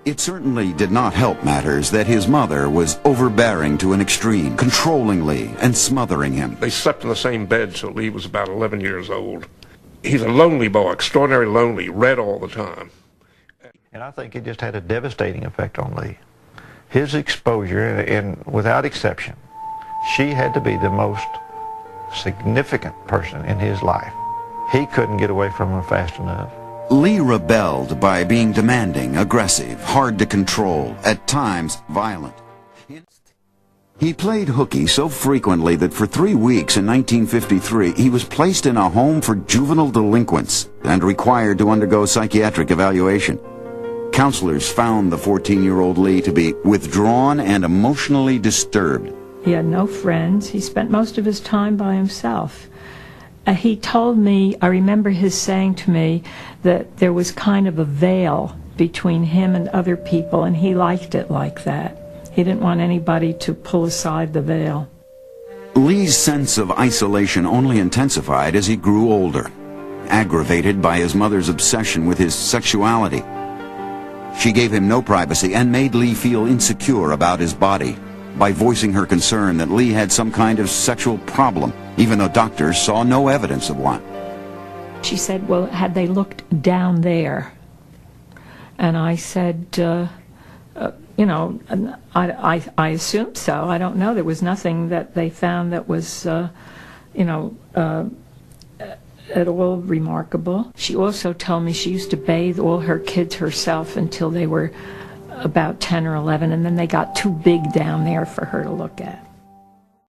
It certainly did not help matters that his mother was overbearing to an extreme, controlling Lee and smothering him. They slept in the same bed till Lee was about 11 years old. He's a lonely boy, extraordinarily lonely, read all the time. And I think it just had a devastating effect on Lee. His exposure, and without exception, she had to be the most significant person in his life. He couldn't get away from her fast enough. Lee rebelled by being demanding, aggressive, hard to control, at times violent. He played hooky so frequently that for 3 weeks in 1953 he was placed in a home for juvenile delinquents and required to undergo psychiatric evaluation. Counselors found the 14-year-old Lee to be withdrawn and emotionally disturbed. He had no friends. He spent most of his time by himself. He told me, I remember his saying to me that there was kind of a veil between him and other people, and he liked it like that. He didn't want anybody to pull aside the veil. Lee's sense of isolation only intensified as he grew older, aggravated by his mother's obsession with his sexuality. She gave him no privacy and made Lee feel insecure about his body by voicing her concern that Lee had some kind of sexual problem, even though doctors saw no evidence of one. She said, well, had they looked down there? And I said, you know, I assumed so. I don't know. There was nothing that they found that was, you know, at all remarkable. She also told me she used to bathe all her kids herself until they were about 10 or 11, and then they got too big down there for her to look at.